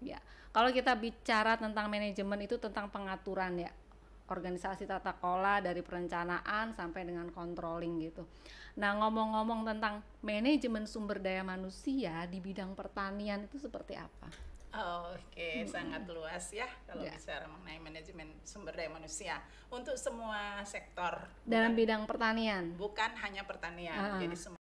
Ya, kalau kita bicara tentang manajemen itu tentang pengaturan ya, organisasi tata kelola dari perencanaan sampai dengan controlling gitu. Nah, ngomong-ngomong tentang manajemen sumber daya manusia di bidang pertanian itu seperti apa? Oh, oke, sangat luas ya kalau Ya, bicara mengenai manajemen sumber daya manusia untuk semua sektor, dalam bukan bidang pertanian. bukan hanya pertanian. Ah, Jadi semua.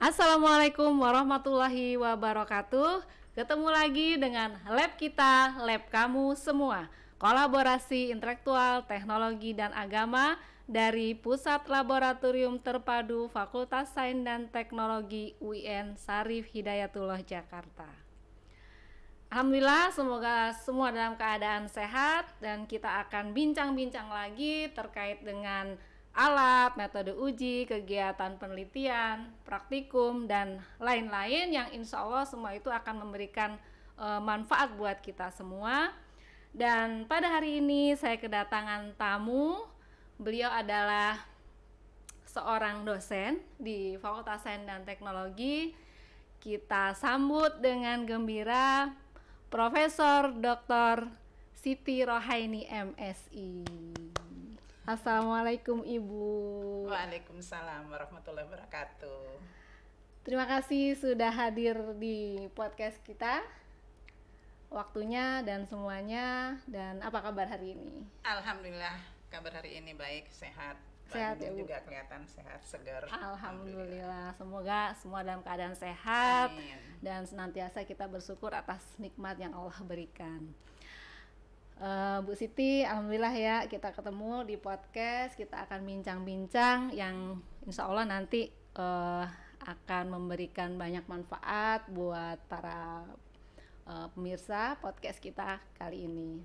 Assalamualaikum warahmatullahi wabarakatuh. Ketemu lagi dengan lab kita, lab kamu semua. Kolaborasi intelektual, teknologi, dan agama dari Pusat Laboratorium Terpadu Fakultas Sains dan Teknologi UIN Syarif Hidayatullah Jakarta. Alhamdulillah, semoga semua dalam keadaan sehat dan kita akan bincang-bincang lagi terkait dengan alat, metode uji, kegiatan penelitian, praktikum, dan lain-lain yang insya Allah semua itu akan memberikan manfaat buat kita semua. Dan pada hari ini saya kedatangan tamu, beliau adalah seorang dosen di Fakultas Sains dan Teknologi. Kita sambut dengan gembira Profesor Dr. Siti Rohaini MSI. Assalamualaikum Ibu. Waalaikumsalam warahmatullahi wabarakatuh. Terima kasih sudah hadir di podcast kita. Waktunya dan semuanya, dan apa kabar hari ini? Alhamdulillah, kabar hari ini baik, sehat. Sehat Bandung ya, Bu? juga kelihatan sehat, segar. Alhamdulillah, semoga semua dalam keadaan sehat. Amin. Dan senantiasa kita bersyukur atas nikmat yang Allah berikan. Bu Siti, alhamdulillah ya kita ketemu di podcast, kita akan bincang-bincang yang insya Allah nanti akan memberikan banyak manfaat buat para pemirsa podcast kita kali ini.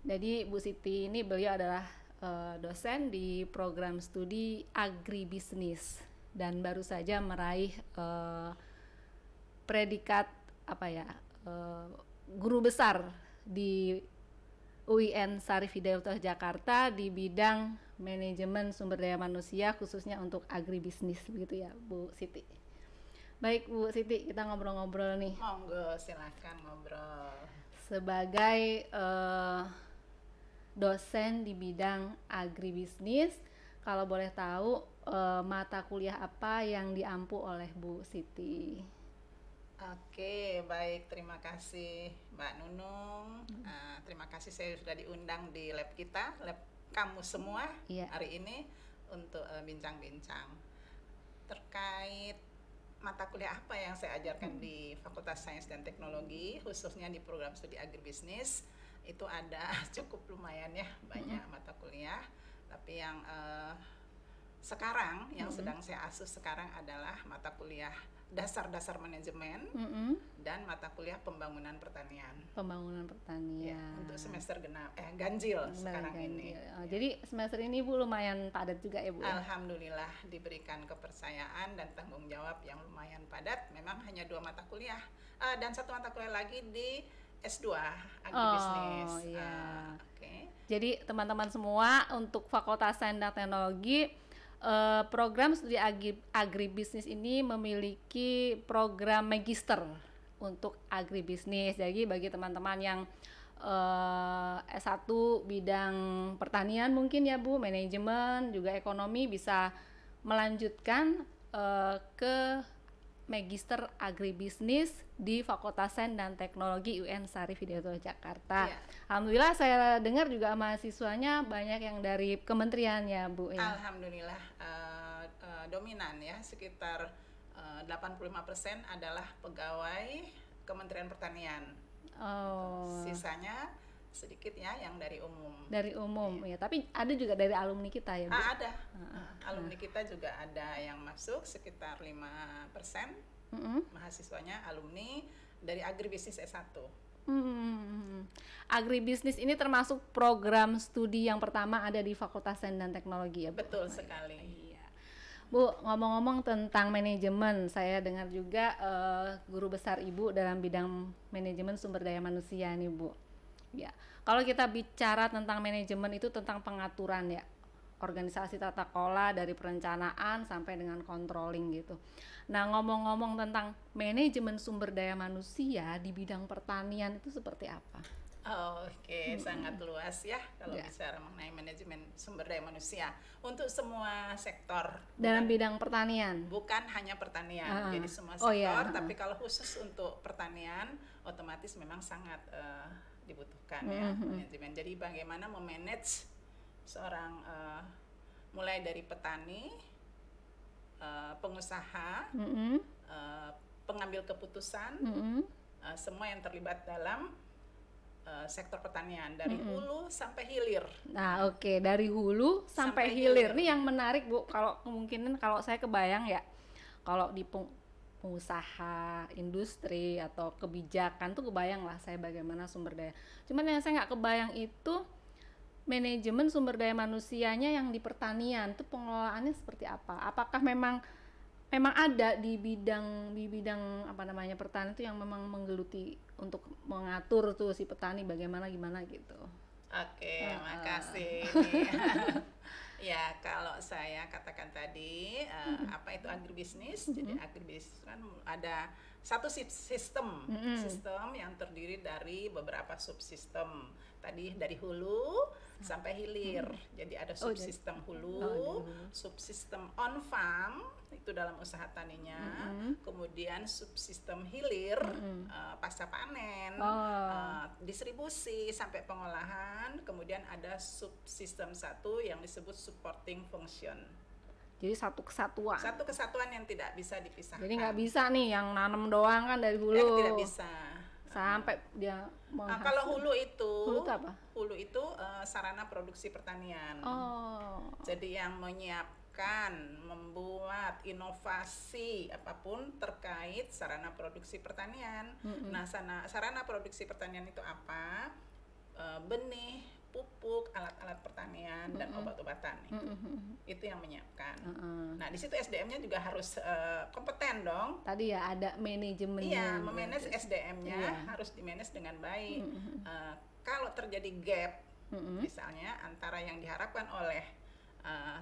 Jadi Bu Siti ini beliau adalah dosen di program studi agribisnis dan baru saja meraih predikat guru besar di UIN Syarif Hidayatullah Jakarta di bidang manajemen sumber daya manusia khususnya untuk agribisnis, begitu ya Bu Siti. Baik Bu Siti, kita ngobrol-ngobrol nih. Monggo, silakan ngobrol. Sebagai dosen di bidang agribisnis, kalau boleh tahu mata kuliah apa yang diampu oleh Bu Siti? Oke, baik. Terima kasih Mbak Nunung. Terima kasih saya sudah diundang di lab kita, lab kamu semua Iya. hari ini untuk bincang-bincang terkait mata kuliah apa yang saya ajarkan di Fakultas Sains dan Teknologi, khususnya di program studi agribisnis. Itu ada cukup lumayan ya, banyak mata kuliah. Tapi yang sekarang yang sedang saya asuh sekarang adalah mata kuliah dasar-dasar manajemen dan mata kuliah pembangunan pertanian. Pembangunan pertanian. Ya, untuk semester ganjil sekarang ini. Jadi semester ini Bu lumayan padat juga ya Bu? Alhamdulillah diberikan kepercayaan dan tanggung jawab yang lumayan padat. Memang hanya 2 mata kuliah dan 1 mata kuliah lagi di S2 agribisnis. Oh iya. Oke. Jadi teman-teman semua untuk Fakultas Sains dan Teknologi, program studi agribisnis ini memiliki program magister untuk agribisnis. Jadi bagi teman-teman yang S1 bidang pertanian mungkin ya Bu, manajemen juga ekonomi, bisa melanjutkan ke magister agribisnis di Fakultas Sains dan Teknologi UIN Syarif Hidayatullah Jakarta. Ya. Alhamdulillah saya dengar juga mahasiswanya banyak yang dari kementerian ya Bu ya. Alhamdulillah dominan ya, sekitar 85% adalah pegawai Kementerian Pertanian. Oh. Sisanya sedikit ya yang dari umum. Dari umum ya, tapi ada juga dari alumni kita ya Bu. Ada. Alumni kita juga ada yang masuk sekitar 5%. Mahasiswanya alumni dari agribisnis S1. Agribisnis ini termasuk program studi yang pertama ada di Fakultas Sains dan Teknologi ya Bu? Betul sekali. Iya. Bu, ngomong-ngomong tentang manajemen, saya dengar juga guru besar Ibu dalam bidang manajemen sumber daya manusia nih Bu. Ya, Kalau kita bicara tentang manajemen itu tentang pengaturan ya, organisasi tata kelola dari perencanaan sampai dengan controlling gitu. Nah, ngomong-ngomong tentang manajemen sumber daya manusia di bidang pertanian itu seperti apa? Oke, sangat luas ya kalau bicara mengenai manajemen sumber daya manusia untuk semua sektor dalam bidang pertanian. Bukan hanya pertanian, jadi semua sektor. Tapi kalau khusus untuk pertanian, otomatis memang sangat dibutuhkan ya manajemen. Jadi bagaimana memanage seorang mulai dari petani, pengusaha, pengambil keputusan, semua yang terlibat dalam sektor pertanian dari hulu sampai hilir. Nah, dari hulu sampai hilir. Ini yang menarik, Bu. Kalau kemungkinan kalau saya kebayang ya, kalau di pengusaha, industri atau kebijakan tuh kebayang lah saya bagaimana sumber daya. Cuman yang saya nggak kebayang itu manajemen sumber daya manusianya yang di pertanian itu pengelolaannya seperti apa? Apakah memang ada di bidang apa namanya pertanian itu yang memang menggeluti untuk mengatur tuh si petani bagaimana gimana gitu. Oke, makasih. Ya, kalau saya katakan tadi apa itu agribisnis? Jadi agribisnis kan ada satu sistem yang terdiri dari beberapa subsistem. Tadi dari hulu sampai hilir. Jadi ada subsistem hulu, subsistem on farm itu dalam usaha taninya, kemudian subsistem hilir pasca panen, distribusi sampai pengolahan, kemudian ada subsistem satu yang disebut supporting function. Jadi satu kesatuan yang tidak bisa dipisahkan. Jadi nggak bisa nih yang nanam doang kan dari hulu. Ya, tidak bisa. Sampai dia menghasilkan. Kalau hulu itu apa? Hulu itu sarana produksi pertanian. Jadi yang menyiapkan, membuat inovasi apapun terkait sarana produksi pertanian. Nah, sarana produksi pertanian itu apa? Benih, pupuk, alat-alat pertanian dan obat-obatan itu yang menyiapkan. Nah, di situ SDM-nya juga harus kompeten dong. Tadi ya ada manajemennya. Iya, memanage SDM-nya harus dimanage dengan baik. Kalau terjadi gap, misalnya antara yang diharapkan oleh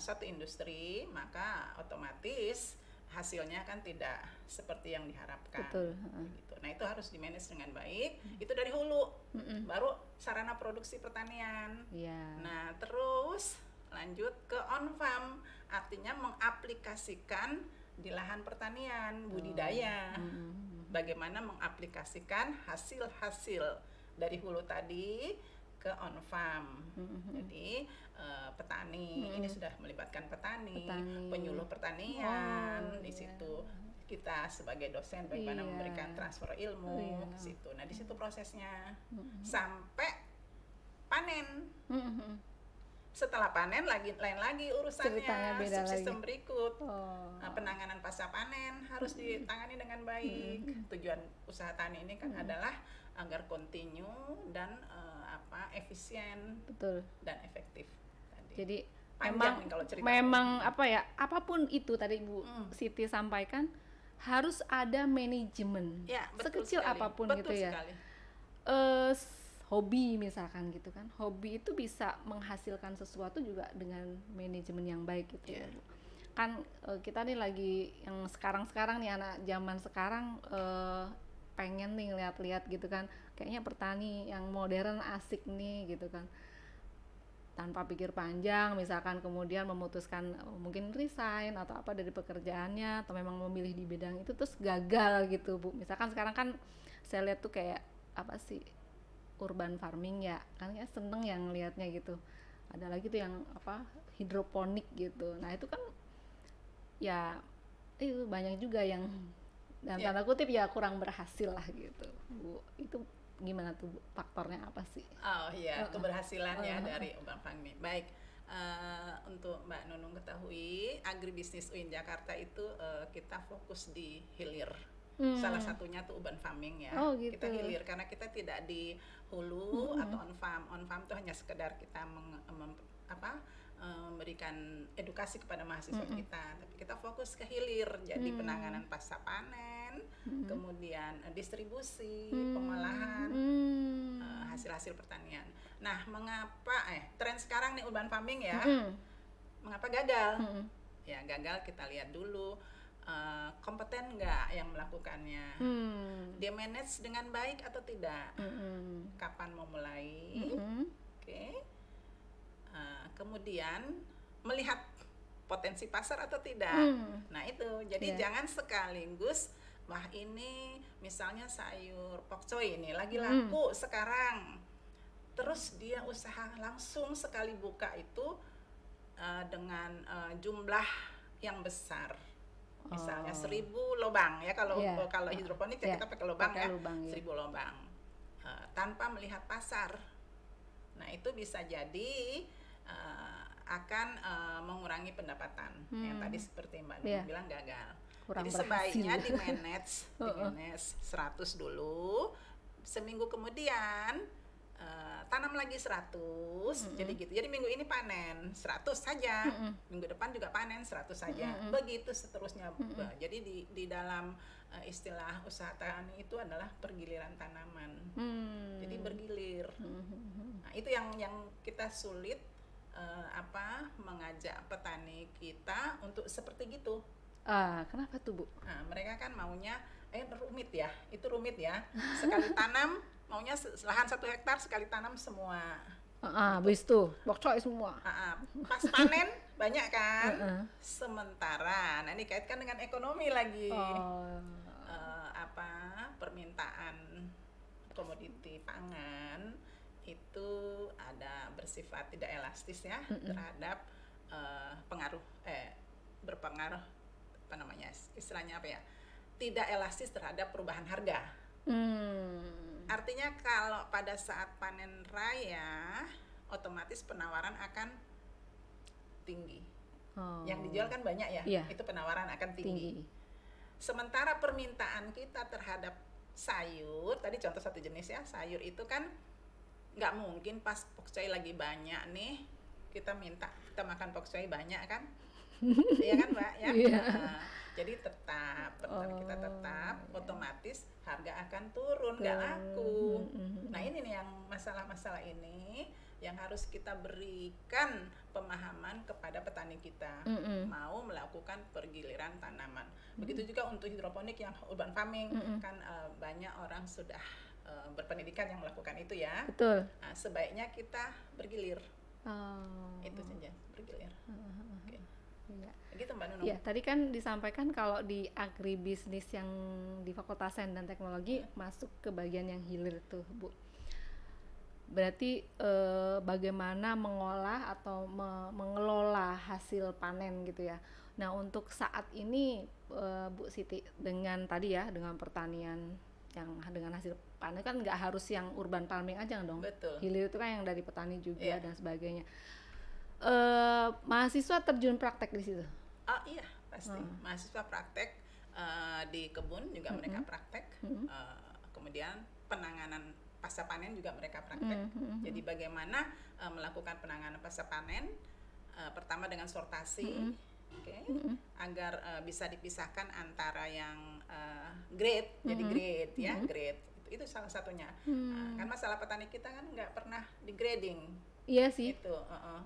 suatu industri, maka otomatis hasilnya kan tidak seperti yang diharapkan. Betul. Gitu. Nah, itu harus dimanage dengan baik. Itu dari hulu, baru sarana produksi pertanian. Nah, terus lanjut ke on farm, artinya mengaplikasikan di lahan pertanian, budidaya. Bagaimana mengaplikasikan hasil-hasil dari hulu tadi ke on farm. Jadi petani ini sudah melibatkan petani, penyuluh pertanian di situ. Kita sebagai dosen bagaimana memberikan transfer ilmu ke situ. Nah, di situ prosesnya sampai panen. Setelah panen lain lagi urusannya, subsistem berikut. Penanganan pasca panen harus ditangani dengan baik. Tujuan usaha tani ini kan adalah agar continue dan efisien. Betul. Dan efektif. Jadi panjang memang apa ya, apapun itu tadi Bu Siti sampaikan harus ada manajemen. Ya, sekecil sekali. apapun Betul gitu ya. Sekali. Hobi misalkan gitu kan. Hobi itu bisa menghasilkan sesuatu juga dengan manajemen yang baik gitu ya, Bu. Kan kita nih lagi yang sekarang nih anak zaman sekarang pengen nih lihat-lihat gitu kan. Kayaknya petani yang modern asik nih gitu kan. Tanpa pikir panjang misalkan kemudian memutuskan mungkin resign atau apa dari pekerjaannya atau memang memilih di bidang itu terus gagal gitu, Bu. Misalkan sekarang kan saya lihat tuh kayak apa sih urban farming ya kan, ya seneng yang lihatnya gitu. Ada lagi tuh yang apa hidroponik gitu. Nah, itu kan ya itu banyak juga yang dan tanda kutip ya kurang berhasil lah gitu, Bu. Itu gimana tuh, Bu? Faktornya apa sih? Oh iya, keberhasilannya dari urban farming. Baik, untuk Mbak Nunung ketahui, agribisnis UIN Jakarta itu kita fokus di hilir. Salah satunya tuh urban farming ya. Gitu. Kita hilir karena kita tidak di hulu atau on farm. On farm itu hanya sekedar kita memberikan edukasi kepada mahasiswa kita, tapi kita fokus ke hilir. Jadi penanganan pasca panen, kemudian distribusi, pengolahan hasil-hasil pertanian. Nah, mengapa tren sekarang nih urban farming ya? Mm-mm. Mengapa gagal? Mm-mm. Ya, gagal kita lihat dulu kompeten nggak yang melakukannya. Dia manage dengan baik atau tidak? Kapan mau mulai? Oke. Kemudian melihat potensi pasar atau tidak. Nah, itu. Jadi jangan sekaligus wah ini misalnya sayur pokcoy ini lagi laku sekarang. Terus dia usaha langsung sekali buka itu dengan jumlah yang besar. Misalnya 1.000 lubang ya, kalau hidroponik ya kita pakai lubang ya, 1.000 lubang tanpa melihat pasar. Nah, itu bisa jadi akan mengurangi pendapatan yang tadi seperti Mbak Nung bilang gagal. Kurang jadi berhasil. Sebaiknya di manage 100 dulu, seminggu kemudian tanam lagi 100, jadi gitu. Jadi minggu ini panen 100 saja, minggu depan juga panen 100 saja, begitu seterusnya. Jadi di dalam istilah usaha tani itu adalah pergiliran tanaman. Jadi bergilir. Nah, itu yang kita sulit mengajak petani kita untuk seperti gitu. Kenapa tuh Bu? Nah, mereka kan maunya rumit ya, itu rumit ya. Sekali tanam maunya lahan 1 hektar sekali tanam semua. Habis tuh pokcoy semua. Pas panen banyak kan. Sementara, nah ini kaitkan dengan ekonomi lagi. Permintaan komoditi pangan itu ada bersifat tidak elastis ya terhadap berpengaruh istilahnya tidak elastis terhadap perubahan harga. Artinya kalau pada saat panen raya otomatis penawaran akan tinggi. Yang dijual kan banyak ya, itu penawaran akan tinggi. Sementara permintaan kita terhadap sayur, tadi contoh satu jenis ya, sayur itu kan nggak mungkin pas pokcoy lagi banyak nih kita makan pokcoy banyak kan. Iya kan Mbak ya. Jadi kita tetap otomatis harga akan turun, nggak laku. Nah, ini nih yang masalah-masalah ini yang harus kita berikan pemahaman kepada petani kita mau melakukan pergiliran tanaman. Begitu juga untuk hidroponik yang urban farming, kan banyak orang sudah berpendidikan yang melakukan itu ya. Betul. Nah, sebaiknya kita bergilir. Itu saja, bergilir. Okay. Iya. Begitu Mbak Nunung. Ya, tadi kan disampaikan kalau di agribisnis yang di Fakultas Sains dan Teknologi masuk ke bagian yang hilir tuh, Bu. Berarti bagaimana mengolah atau mengelola hasil panen gitu ya. Nah, untuk saat ini Bu Siti dengan tadi ya, dengan pertanian yang dengan hasil panen kan nggak harus yang urban farming aja dong. Betul. Hilir itu kan yang dari petani juga dan sebagainya. Mahasiswa terjun praktek di situ? Iya, pasti. Mahasiswa praktek di kebun juga mereka praktek. Kemudian penanganan pasca panen juga mereka praktek. Jadi bagaimana melakukan penanganan pasca panen? Pertama dengan sortasi, agar bisa dipisahkan antara yang grade, jadi grade ya, grade. Itu salah satunya. Kan masalah petani kita kan nggak pernah di grading. Iya sih. Itu,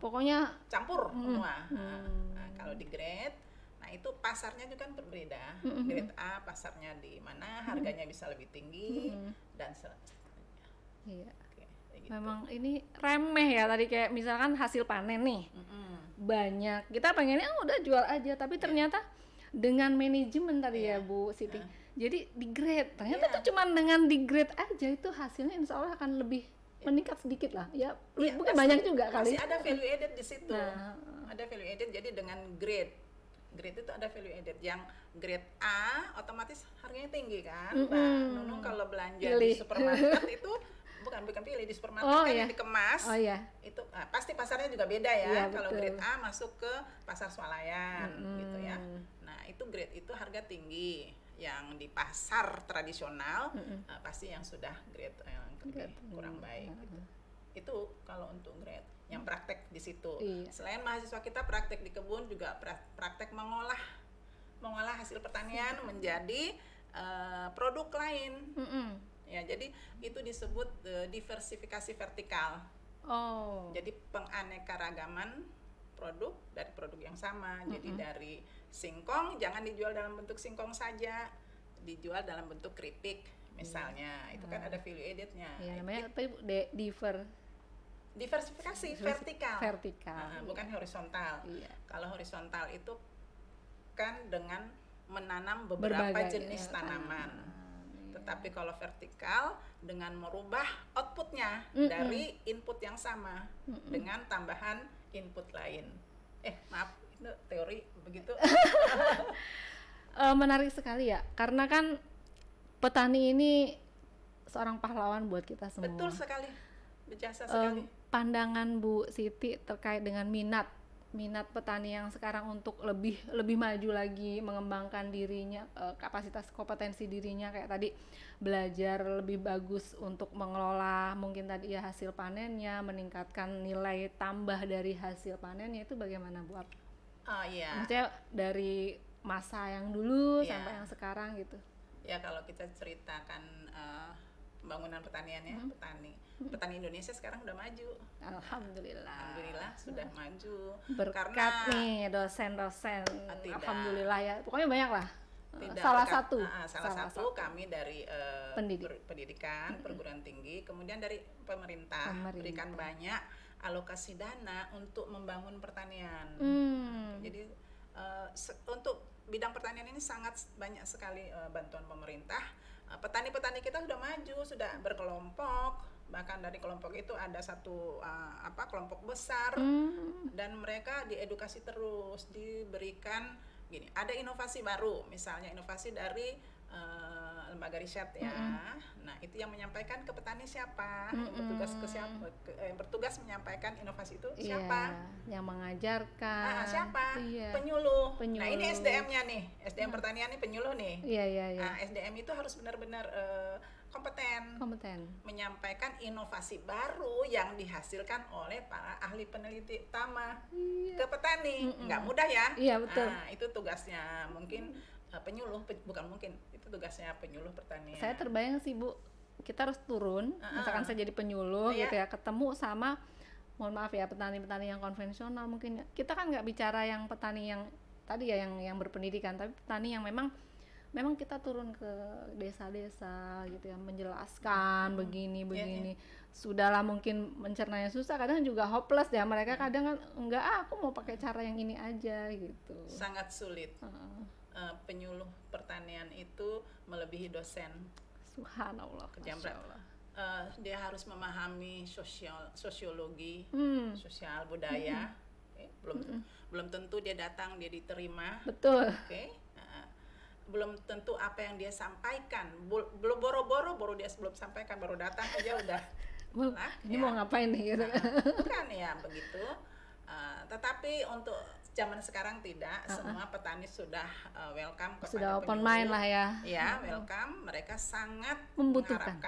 pokoknya campur semua. Kalau di grade, nah itu pasarnya juga kan berbeda. Grade A pasarnya di mana, harganya bisa lebih tinggi dan selanjutnya. Iya. Gitu. Memang ini remeh ya tadi, kayak misalkan hasil panen nih banyak, kita pengennya udah jual aja, tapi ternyata dengan manajemen tadi ya Bu Siti. Jadi di grade, ternyata tuh cuman dengan di grade aja itu hasilnya insya Allah akan lebih meningkat sedikit lah ya, bukan banyak juga kali. Masih ada value added di situ. Ada value added, jadi dengan grade itu ada value added. Yang grade A otomatis harganya tinggi kan. Mbak Nunung kalau belanja di supermarket itu bukan pilih di supermarket yang dikemas. Itu pasti pasarnya juga beda ya. Kalau grade A masuk ke pasar swalayan gitu ya. Nah, itu grade itu harga tinggi. Yang di pasar tradisional pasti yang sudah grade yang kurang baik gitu. Itu kalau untuk grade yang praktek di situ. Selain mahasiswa kita praktek di kebun, juga praktek mengolah hasil pertanian menjadi produk lain. Ya, jadi itu disebut diversifikasi vertikal. Oh. Jadi penganekaragaman produk dari produk yang sama. Jadi dari singkong jangan dijual dalam bentuk singkong saja, dijual dalam bentuk keripik misalnya. Itu kan ada value added-nya. Iya, namanya apa Ibu? Diversifikasi vertikal. Vertikal. Bukan horizontal. Iya. Kalau horizontal itu kan dengan menanam beberapa Berbagai, jenis ya, tanaman. Iya. Tetapi kalau vertikal dengan merubah outputnya dari input yang sama dengan tambahan input lain. Maaf, itu teori begitu. Menarik sekali ya, karena kan petani ini seorang pahlawan buat kita semua. Betul sekali, berjasa sekali. Pandangan Bu Siti terkait dengan minat petani yang sekarang untuk lebih maju lagi, mengembangkan dirinya, kapasitas kompetensi dirinya, kayak tadi belajar lebih bagus untuk mengelola mungkin tadi ya hasil panennya, meningkatkan nilai tambah dari hasil panennya, itu bagaimana Bu? Iya. Maksudnya dari masa yang dulu sampai yang sekarang gitu. Ya kalau kita ceritakan pembangunan pertanian ya, petani Indonesia sekarang udah maju. Alhamdulillah sudah maju. Berkat karena nih dosen-dosen. Alhamdulillah ya. Pokoknya banyak lah. Salah satu kami dari pendidikan, perguruan tinggi, kemudian dari pemerintah berikan banyak alokasi dana untuk membangun pertanian. Jadi untuk bidang pertanian ini sangat banyak sekali bantuan pemerintah. Petani-petani kita sudah maju, sudah berkelompok, bahkan dari kelompok itu ada satu kelompok besar, dan mereka diedukasi terus, diberikan gini, ada inovasi baru, misalnya inovasi dari lembaga riset ya. Nah, itu yang menyampaikan ke petani siapa, yang bertugas menyampaikan inovasi itu siapa? Yang mengajarkan. Siapa? Penyuluh. Nah, ini SDM-nya nih, SDM pertanian nih penyuluh nih. Nah, SDM itu harus benar-benar kompeten menyampaikan inovasi baru yang dihasilkan oleh para ahli peneliti utama ke petani. Nggak mudah ya. Iya, betul. Nah, itu tugasnya mungkin penyuluh, bukan mungkin, itu tugasnya penyuluh pertanian. Saya terbayang sih Bu, kita harus turun, misalkan saya jadi penyuluh gitu ya, ketemu sama, mohon maaf ya, petani-petani yang konvensional mungkin ya. Kita kan nggak bicara yang petani yang tadi ya, yang berpendidikan, tapi petani yang memang kita turun ke desa-desa gitu ya, menjelaskan begini. Sudahlah mungkin mencernanya susah, kadang juga hopeless ya mereka, kadang kan enggak, aku mau pakai cara yang ini aja gitu. Sangat sulit. Penyuluh pertanian itu melebihi dosen. Subhanallah. Dia harus memahami sosiologi, sosial budaya. Belum tentu dia datang dia diterima. Betul. Belum tentu apa yang dia sampaikan, belum boro-boro dia sebelum sampaikan, baru datang aja udah ini mau ngapain nih gitu. Bukan ya begitu. Tetapi untuk zaman sekarang tidak, semua petani sudah welcome kepada sudah open mind lah ya. Ya, welcome, mereka sangat membutuhkan.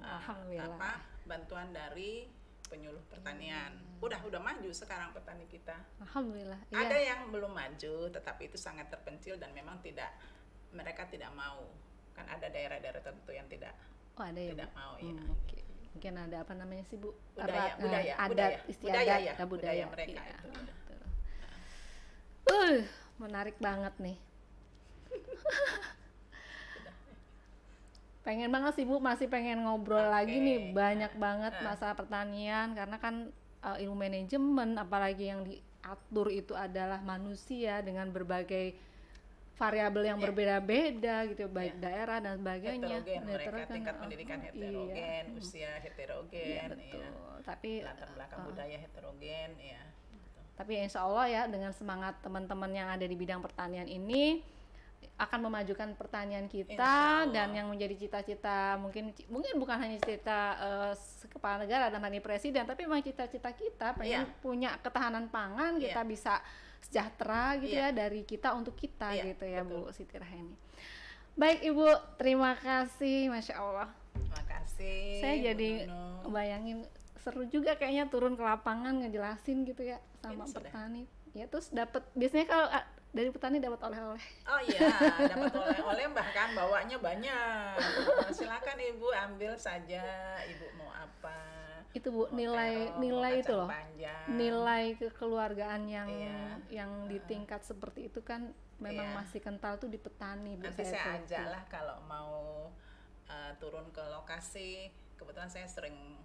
Alhamdulillah. Bantuan dari penyuluh pertanian. Udah maju sekarang petani kita. Alhamdulillah. Ada yang belum maju, tetapi itu sangat terpencil dan memang mereka tidak mau. Kan ada daerah-daerah tertentu yang tidak mau ya. Okay. Mungkin ada apa namanya sih Bu? Budaya mereka iya. itu. Menarik banget nih. Pengen banget sih Bu, masih pengen ngobrol lagi nih, banyak banget masalah pertanian, karena kan ilmu manajemen, apalagi yang diatur itu adalah manusia dengan berbagai variabel yang berbeda-beda gitu, baik daerah dan sebagainya. Heterogen, mereka tingkat pendidikan heterogen, usia heterogen, tapi latar belakang budaya heterogen, ya. Tapi insya Allah ya, dengan semangat teman-teman yang ada di bidang pertanian ini akan memajukan pertanian kita, dan yang menjadi cita-cita mungkin bukan hanya cita kepala negara dan hanya presiden, tapi memang cita-cita kita pengen punya ketahanan pangan, kita bisa sejahtera gitu ya, dari kita untuk kita gitu ya, betul. Bu Siti Raheni. Baik Ibu, terima kasih, Masya Allah. Terima kasih. Saya jadi bayangin seru juga kayaknya turun ke lapangan ngejelasin gitu ya sama petani. Ya terus biasanya kalau dari petani dapat oleh-oleh. Oh iya, dapat oleh-oleh, bahkan bawanya banyak. Silakan Ibu ambil saja, Ibu mau apa. itu Bu, nilai terong, nilai itu kacang loh, panjang. nilai kekeluargaan yang Iya. di tingkat seperti itu kan memang Iya. masih kental tuh di petani Bu. Nanti saya selektif. ajak lah kalau mau turun ke lokasi. Kebetulan saya sering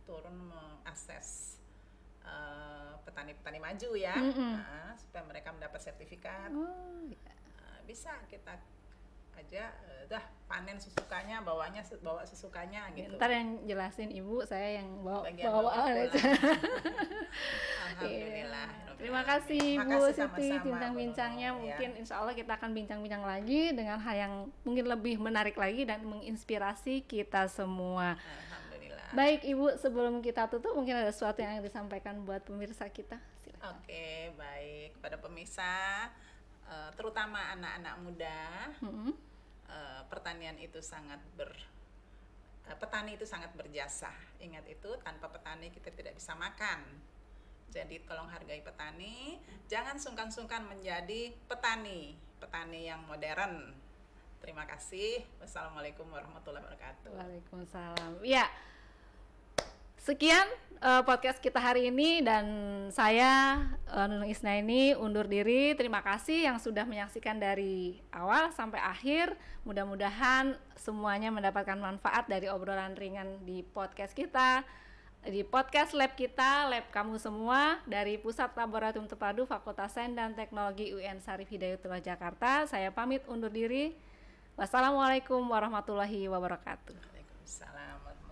turun mengakses petani-petani maju ya, supaya mereka mendapat sertifikat. Oh, iya. Bisa kita aja dah panen sesukanya, bawa sesukanya gitu. Ntar yang jelasin Ibu, saya yang Bagian bawa bawah aja. pulang. Alhamdulillah. Terima kasih Bu Makasih Siti sama-sama, bincang-bincangnya. Bu Nunung, Mungkin insya Allah kita akan bincang-bincang lagi dengan hal yang mungkin lebih menarik lagi dan menginspirasi kita semua. Alhamdulillah. Baik Ibu, sebelum kita tutup mungkin ada sesuatu yang disampaikan buat pemirsa kita. Silakan. Oke, baik. Pada pemirsa, terutama anak-anak muda, pertanian itu petani itu sangat berjasa. Ingat itu, tanpa petani kita tidak bisa makan. Jadi tolong hargai petani, jangan sungkan-sungkan menjadi petani yang modern. Terima kasih. Wassalamualaikum warahmatullahi wabarakatuh. Waalaikumsalam. Ya, sekian podcast kita hari ini, dan saya Nunung Isnaini undur diri. Terima kasih yang sudah menyaksikan dari awal sampai akhir. Mudah-mudahan semuanya mendapatkan manfaat dari obrolan ringan di podcast kita, di podcast lab kita, lab kamu semua dari Pusat Laboratorium Terpadu Fakultas Sains dan Teknologi UIN Syarif Hidayatullah Jakarta. Saya pamit undur diri. Wassalamualaikum warahmatullahi wabarakatuh. Waalaikumsalam.